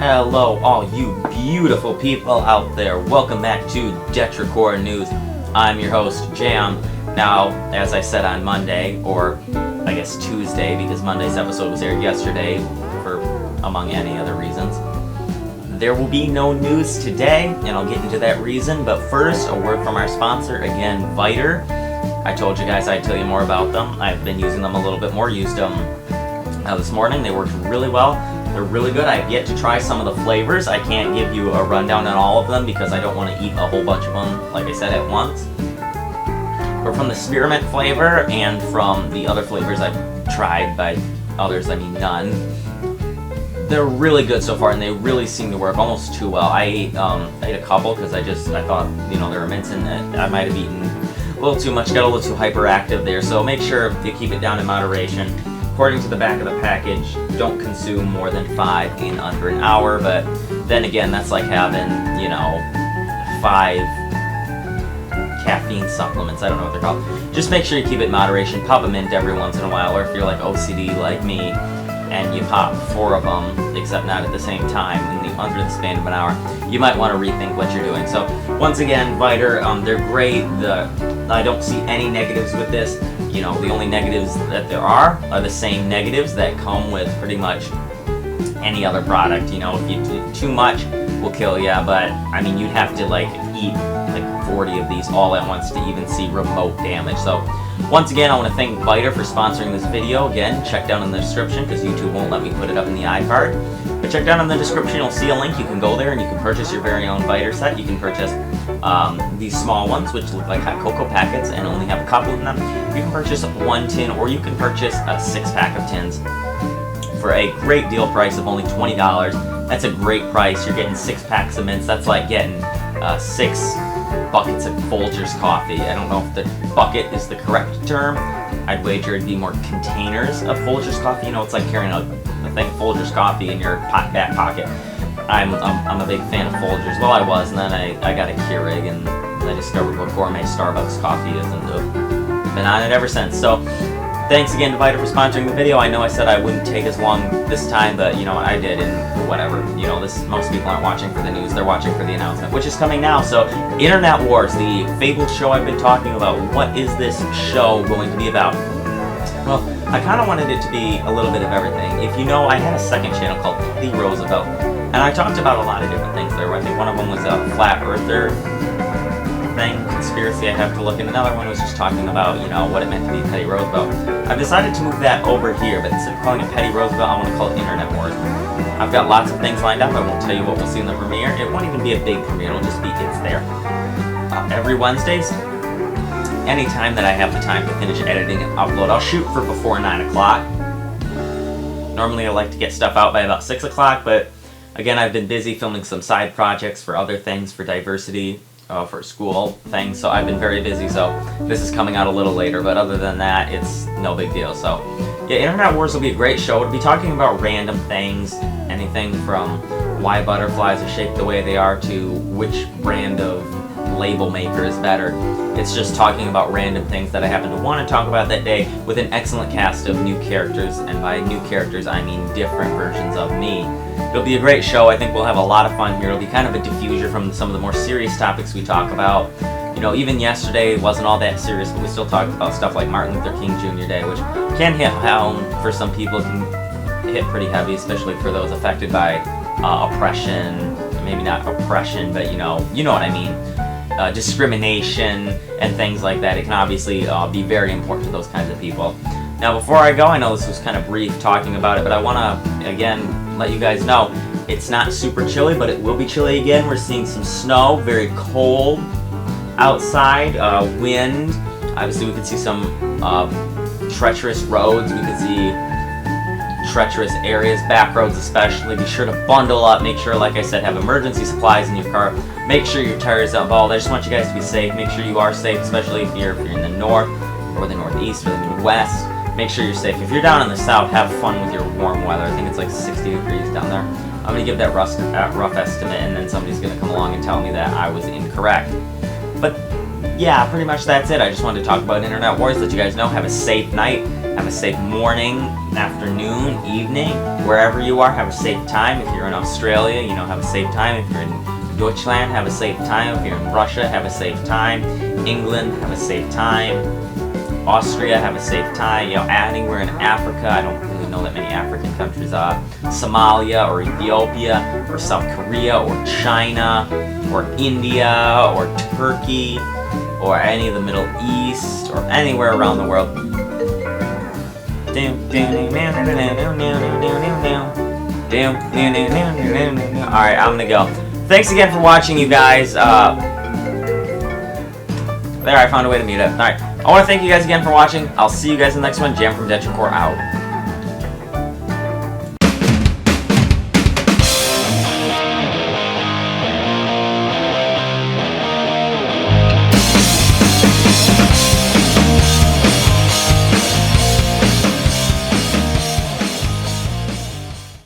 Hello, all you beautiful people out there. Welcome back to DETRICORE News. I'm your host, Jam. Now, as I said on Monday, or I guess Tuesday, because Monday's episode was aired yesterday, for among any other reasons, there will be no news today, and I'll get into that reason. But first, a word from our sponsor, again, Viter. I told you guys I'd tell you more about them. I've been using them a little bit more. Used them this morning. They worked really well. They're really good. I've yet to try some of the flavors. I can't give you a rundown on all of them because I don't want to eat a whole bunch of them, like I said, at once. But from the spearmint flavor and from the other flavors I've tried, by others I mean none, they're really good so far, and they really seem to work almost too well. I ate a couple because I thought, you know, they were mints, and I might have eaten a little too much, got a little too hyperactive there. So make sure you keep it down in moderation. According to the back of the package, don't consume more than 5 in under an hour, but then again, that's like having, you know, 5 caffeine supplements. I don't know what they're called. Just make sure you keep it in moderation. Pop a mint every once in a while, or if you're like OCD like me, and you pop 4 of them, except not at the same time, under the span of an hour, you might want to rethink what you're doing. So, once again, Viter, they're great. I don't see any negatives with this. You know, the only negatives that there are the same negatives that come with pretty much any other product. You know, if you do too much, will kill you. But I mean, you'd have to like eat like 40 of these all at once to even see remote damage. So, once again, I want to thank Viter for sponsoring this video. Again, check down in the description because YouTube won't let me put it up in the iCard. But check down in the description, you'll see a link. You can go there and you can purchase your very own Viter set. You can purchase these small ones, which look like hot cocoa packets and only have a couple of them. You can purchase 1 tin, or you can purchase a 6-pack of tins for a great deal price of only $20. That's a great price. You're getting 6 packs of mints. That's like getting 6 buckets of Folgers coffee. I don't know if the bucket is the correct term. I'd wager it'd be more containers of Folgers coffee. You know, it's like carrying a thing of Folgers coffee in your back pocket. I'm a big fan of Folgers. Well, I was, and then I got a Keurig, and I discovered what gourmet Starbucks coffee is, and I've been on it ever since. So, thanks again to Viter for sponsoring the video. I know I said I wouldn't take as long this time, but you know I did, and whatever. You know, most people aren't watching for the news; they're watching for the announcement, which is coming now. So, Internet Wars, the fabled show I've been talking about. What is this show going to be about? Well, I kind of wanted it to be a little bit of everything. If you know, I had a second channel called Teddy Roosevelt, and I talked about a lot of different things there. I think one of them was a flat earther thing, conspiracy. I have to look, and another one was just talking about, you know, what it meant to be Teddy Roosevelt. I've decided to move that over here, but instead of calling it Teddy Roosevelt, I want to call it Internet Wars. I've got lots of things lined up. I won't tell you what we'll see in the premiere. It won't even be a big premiere. It'll just be it's there. Every Wednesdays, anytime that I have the time to finish editing and upload, I'll shoot for before 9 o'clock. Normally I like to get stuff out by about 6 o'clock, but again, I've been busy filming some side projects for other things, for diversity, for school things, so I've been very busy, so this is coming out a little later, but other than that, it's no big deal. So, yeah, Internet Wars will be a great show. It'll be talking about random things, anything from why butterflies are shaped the way they are to which brand of label maker is better. It's just talking about random things that I happen to want to talk about that day with an excellent cast of new characters, and by new characters I mean different versions of me. It'll be a great show. I think we'll have a lot of fun here. It'll be kind of a diffuser from some of the more serious topics we talk about. You know, even yesterday wasn't all that serious, but we still talked about stuff like Martin Luther King Jr. Day, which can hit home for some people, can hit pretty heavy, especially for those affected by oppression. Maybe not oppression, but you know what I mean. Discrimination and things like that. It can obviously be very important to those kinds of people. Now, before I go, I know this was kind of brief talking about it, but I want to, again, let you guys know it's not super chilly, but it will be chilly again. We're seeing some snow, very cold outside, wind. Obviously, we could see some treacherous roads. We could see treacherous areas, back roads especially. Be sure to bundle up. Make sure, like I said, have emergency supplies in your car. Make sure your tires are bald. I just want you guys to be safe. Make sure you are safe, especially if you're in the north or the northeast or the midwest. Make sure you're safe. If you're down in the south, have fun with your warm weather. I think it's like 60 degrees down there. I'm going to give that rough estimate, and then somebody's going to come along and tell me that I was incorrect. But yeah, pretty much that's it. I just wanted to talk about Internet Wars, let you guys know. Have a safe night. Have a safe morning, afternoon, evening, wherever you are. Have a safe time. If you're in Australia, you know, have a safe time. If you're in Deutschland, have a safe time. If you're in Russia, have a safe time. England, have a safe time. Austria, have a safe time. You know, anywhere in Africa, I don't really know that many African countries. Somalia or Ethiopia or South Korea or China or India or Turkey or any of the Middle East or anywhere around the world. Alright, I'm gonna go. Thanks again for watching, you guys. There, I found a way to mute it. Alright, I want to thank you guys again for watching. I'll see you guys in the next one. Jam from DETRICORE out.